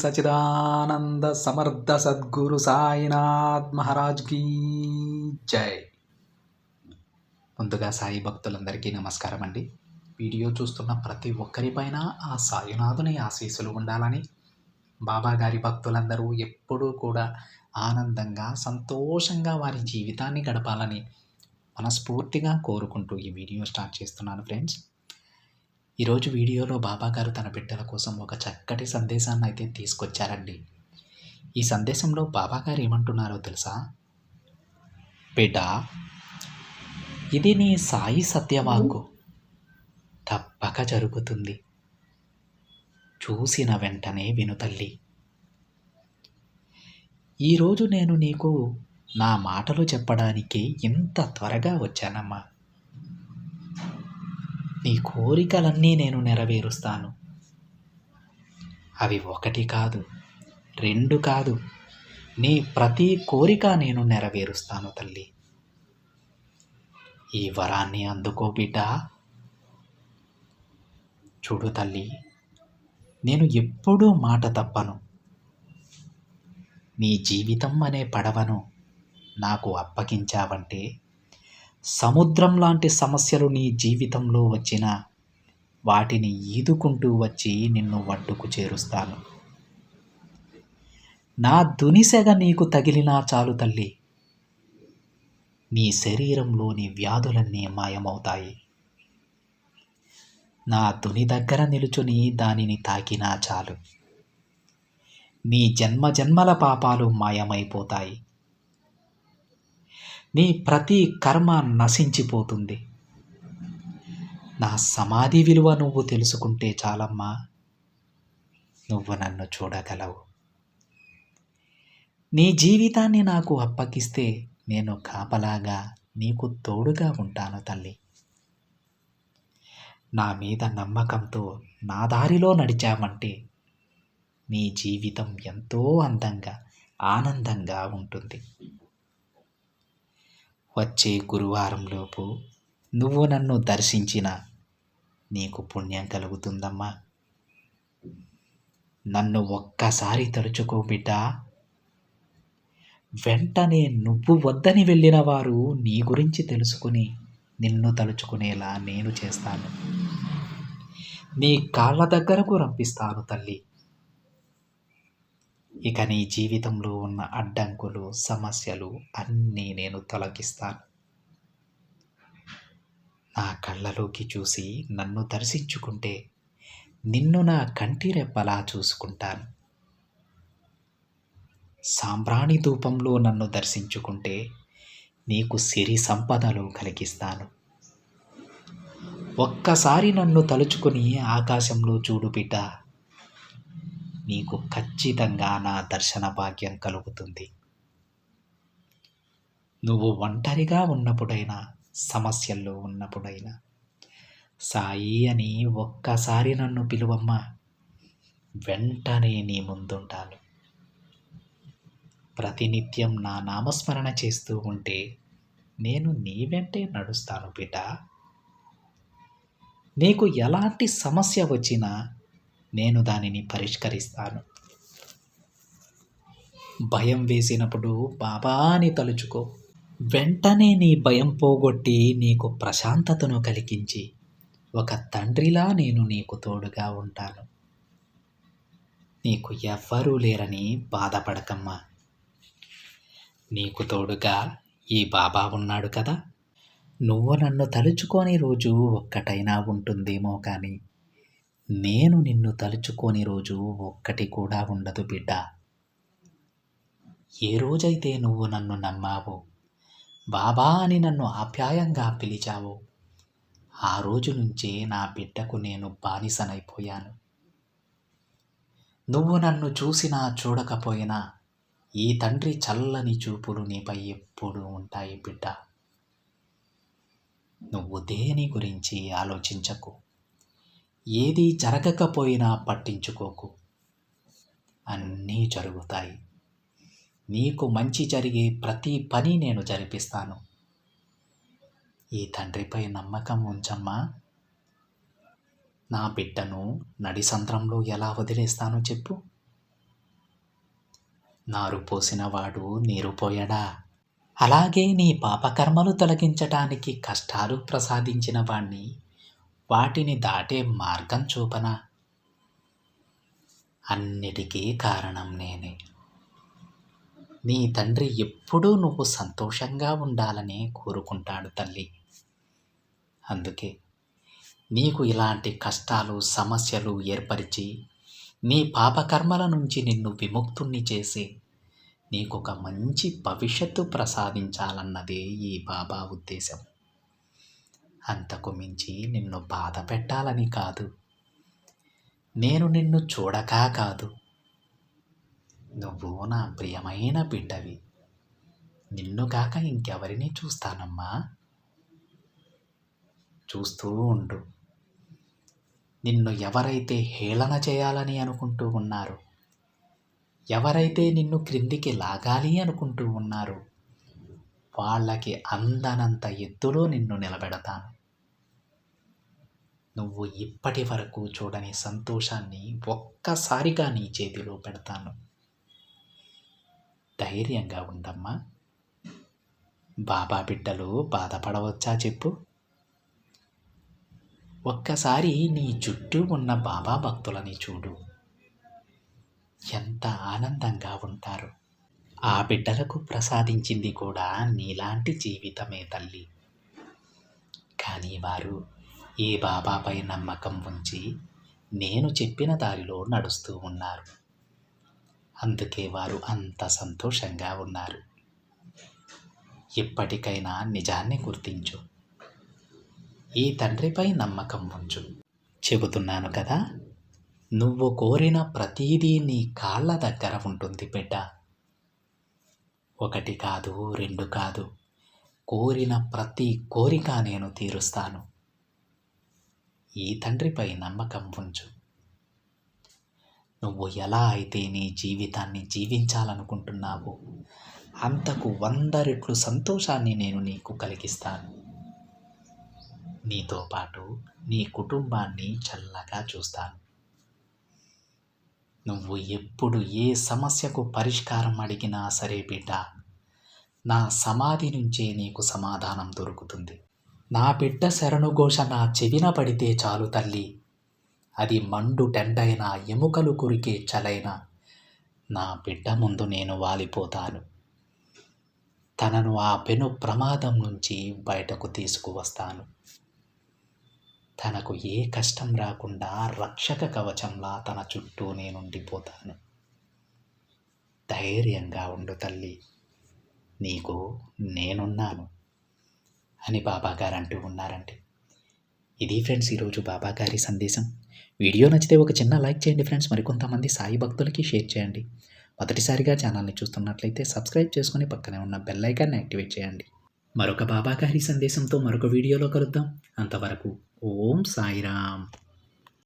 సచిదానంద సమర్థ సద్గురు సాయినాథ్ మహారాజ్ కీ జై. ముందుగా సాయి భక్తులందరికీ నమస్కారం అండి. వీడియో చూస్తున్న ప్రతి ఒక్కరిపైన ఆ సాయినాథుని ఆశీస్సులు ఉండాలని, బాబా గారి భక్తులందరూ ఎప్పుడూ కూడా ఆనందంగా సంతోషంగా వారి జీవితాన్ని గడపాలని మనస్ఫూర్తిగా కోరుకుంటూ ఈ వీడియో స్టార్ట్ చేస్తున్నాను ఫ్రెండ్స్. ఈరోజు వీడియోలో బాబా గారు తన బిడ్డల కోసం ఒక చక్కటి సందేశాన్ని అయితే తీసుకొచ్చారండి. ఈ సందేశంలో బాబా గారు ఏమంటున్నారో తెలుసా? బిడ్డ, ఇది నీ సాయి సత్యవాక్కు, తప్పక జరుగుతుంది. చూసిన వెంటనే విను తల్లి. ఈరోజు నేను నీకు నా మాటలు చెప్పడానికి ఇంత త్వరగా వచ్చానమ్మా. నీ కోరికలన్నీ నేను నెరవేరుస్తాను. అవి ఒకటి కాదు, రెండు కాదు, నీ ప్రతి కోరిక నేను నెరవేరుస్తాను తల్లి. ఈ వరాన్ని అందుకో బిడ్డ. చూడు తల్లి, నేను ఎప్పుడూ మాట తప్పను. నీ జీవితం అనే పడవను నాకు అప్పగించావంటే సముద్రం లాంటి సమస్యలు నీ జీవితంలో వచ్చినా వాటిని ఈదుకుంటూ వచ్చి నిన్ను ఒడ్డుకు చేరుస్తాను. నా దునిసెగ నీకు తగిలినా చాలు తల్లి, నీ శరీరంలోని వ్యాధులన్నీ మాయమవుతాయి. నా దుని దగ్గర నిలుచుని దానిని తాకినా చాలు, నీ జన్మ జన్మల పాపాలు మాయమైపోతాయి. నీ ప్రతి కర్మ నశించిపోతుంది. నా సమాధి విలువ నువ్వు తెలుసుకుంటే చాలమ్మా, నువ్వు నన్ను చూడగలవు. నీ జీవితాన్ని నాకు అప్పగిస్తే నేను కాపలాగా నీకు తోడుగా ఉంటాను తల్లి. నా మీద నమ్మకంతో నా దారిలో నడిచామంటే నీ జీవితం ఎంతో అందంగా ఆనందంగా ఉంటుంది. వచ్చే గురువారంలోపు నువ్వు నన్ను దర్శించిన నీకు పుణ్యం కలుగుతుందమ్మా. నన్ను ఒక్కసారి తలుచుకో బిడ్డ. వెంటనే నువ్వు వద్దని వెళ్ళిన వారు నీ గురించి తెలుసుకుని నిన్ను తలుచుకునేలా నేను చేస్తాను. నీ కాళ్ళ దగ్గరకు రంపిస్తాను తల్లి. ఇక నీ జీవితంలో ఉన్న అడ్డంకులు, సమస్యలు అన్నీ నేను తొలగిస్తాను. నా కళ్ళలోకి చూసి నన్ను దర్శించుకుంటే నిన్ను నా కంటి రెప్పలా చూసుకుంటాను. సాంబ్రాణి ధూపంలో నన్ను దర్శించుకుంటే నీకు సిరి సంపదలు కలిగిస్తాను. ఒక్కసారి నన్ను తలుచుకుని ఆకాశంలో చూడు బిడ్డ, నీకు ఖచ్చితంగా నా దర్శన భాగ్యం కలుగుతుంది. నువ్వు ఒంటరిగా ఉన్నప్పుడైనా, సమస్యల్లో ఉన్నప్పుడైనా సాయి అని ఒక్కసారి నన్ను పిలువమ్మా, వెంటనే నీ ముందుంటాను. ప్రతినిత్యం నా నామస్మరణ చేస్తూ ఉంటే నేను నీ వెంటే నడుస్తాను బిడ్డ. నీకు ఎలాంటి సమస్య వచ్చినా నేను దానిని పరిష్కరిస్తాను. భయం వేసినప్పుడు బాబా అని తలుచుకో. వెంటనే నీ భయం పోగొట్టి నీకు ప్రశాంతతను కలిగించి ఒక తండ్రిలా నేను నీకు తోడుగా ఉంటాను. నీకు ఎవ్వరూ లేరని బాధపడకమ్మా. నీకు తోడుగా ఈ బాబా ఉన్నాడు కదా. నువ్వు నన్ను తలుచుకోని రోజు ఒక్కటైనా ఉంటుందేమో కానీ నేను నిన్ను తలుచుకోని రోజు ఒక్కటి కూడా ఉండదు బిడ్డ. ఏ రోజైతే నువ్వు నన్ను నమ్మావో, బాబా అని నన్ను ఆప్యాయంగా పిలిచావో, ఆ రోజు నుంచే నా బిడ్డకు నేను బానిసనైపోయాను. నువ్వు నన్ను చూసినా చూడకపోయినా ఈ తండ్రి చల్లని చూపులు నీపై ఎప్పుడూ ఉంటాయి బిడ్డ. నువ్వు దేని గురించి ఆలోచించకు, ఏది జరగకపోయినా పట్టించుకోకు. అన్నీ జరుగుతాయి. నీకు మంచి జరిగే ప్రతి పని నేను జరిపిస్తాను. ఈ తండ్రిపై నమ్మకం ఉంచమ్మా. నా బిడ్డను నడిసంద్రంలో ఎలా వదిలేస్తానో చెప్పు. నారు పోసినవాడు నీరు పోయడా? అలాగే నీ పాపకర్మలు తొలగించటానికి కష్టాలు ప్రసాదించిన వాణ్ణి వాటిని దాటే మార్గం చూపనా? అన్నిటికీ కారణం నేనే. నీ తండ్రి ఎప్పుడూ నువ్వు సంతోషంగా ఉండాలనే కోరుకుంటాడు తల్లి. అందుకే నీకు ఇలాంటి కష్టాలు సమస్యలు ఏర్పరిచి నీ పాపకర్మల నుంచి నిన్ను విముక్తుణ్ణి చేసి నీకొక మంచి భవిష్యత్తు ప్రసాదించాలన్నదే ఈ బాబా ఉద్దేశం. అంతకు మించి నిన్ను బాధ పెట్టాలని కాదు. నేను నిన్ను చూడకా కాదు. నువ్వు నా ప్రియమైన బిడ్డవి. నిన్ను కాక ఇంకెవరిని చూస్తానమ్మా? చూస్తూ ఉండు. నిన్ను ఎవరైతే హేళన చేయాలని అనుకుంటూ ఉన్నారో, ఎవరైతే నిన్ను క్రిందికి లాగాలి అనుకుంటూ ఉన్నారో వాళ్ళకి అందనంత ఎత్తులో నిన్ను నిలబెడతాను. నువ్వు ఇప్పటి వరకు చూడని సంతోషాన్ని ఒక్కసారిగా నీ చేతిలో పెడతాను. ధైర్యంగా ఉండమ్మా. బాబా బిడ్డలు బాధపడవచ్చా చెప్పు? ఒక్కసారి నీ చుట్టూ ఉన్న బాబా భక్తులని చూడు. ఎంత ఆనందంగా ఉంటారు. ఆ బిడ్డలకు ప్రసాదించింది కూడా నీలాంటి జీవితమే తల్లి. కానీ వారు ఏ బాబాపై నమ్మకం ఉంచి నేను చెప్పిన దారిలో నడుస్తూ ఉన్నారు. అందుకే వారు అంత సంతోషంగా ఉన్నారు. ఎప్పటికైనా నిజాన్ని గుర్తించు. ఈ తండ్రిపై నమ్మకం ఉంచు. చెబుతున్నాను కదా, నువ్వు కోరిన ప్రతీదీ నీ కాళ్ళ దగ్గర ఉంటుంది బిడ్డ. ఒకటి కాదు, రెండు కాదు, కోరిన ప్రతి కోరిక నేను తీరుస్తాను. ఈ తండ్రిపై నమ్మకం ఉంచు. నువ్వు ఎలా అయితే నీ జీవితాన్ని జీవించాలనుకుంటున్నావో అంతకు 100 రెట్లు సంతోషాన్ని నేను నీకు కలిగిస్తాను. నీతో పాటు నీ కుటుంబాన్ని చల్లగా చూస్తాను. నువ్వు ఎప్పుడు ఏ సమస్యకు పరిష్కారం అడిగినా సరే బిడ్డ, నా సమాధి నుంచే నీకు సమాధానం దొరుకుతుంది. నా బిడ్డ శరణుఘోష నా చెవిన పడితే చాలు తల్లి, అది మండు టెండైనా ఎముకలు కురికే చలైనా నా బిడ్డ ముందు నేను వాలిపోతాను. తనను ఆ పెను ప్రమాదం నుంచి బయటకు తీసుకువస్తాను. తనకు ఏ కష్టం రాకుండా రక్షక కవచంలా తన చుట్టూ నేనుండిపోతాను. ధైర్యంగా ఉండు తల్లి, నీకు నేనున్నాను అని బాబాగారు అంటూ ఉన్నారండి. ఇది ఫ్రెండ్స్ ఈరోజు బాబాగారి సందేశం. వీడియో నచ్చితే ఒక చిన్న లైక్ చేయండి ఫ్రెండ్స్. మరికొంతమంది సాయి భక్తులకి షేర్ చేయండి. మొదటిసారిగా ఛానల్ని చూస్తున్నట్లయితే సబ్స్క్రైబ్ చేసుకొని పక్కనే ఉన్న బెల్ ఐకాన్ని యాక్టివేట్ చేయండి. మరొక బాబాగారి సందేశంతో మరొక వీడియోలో కలుద్దాం. అంతవరకు ఓం సాయిరామ్.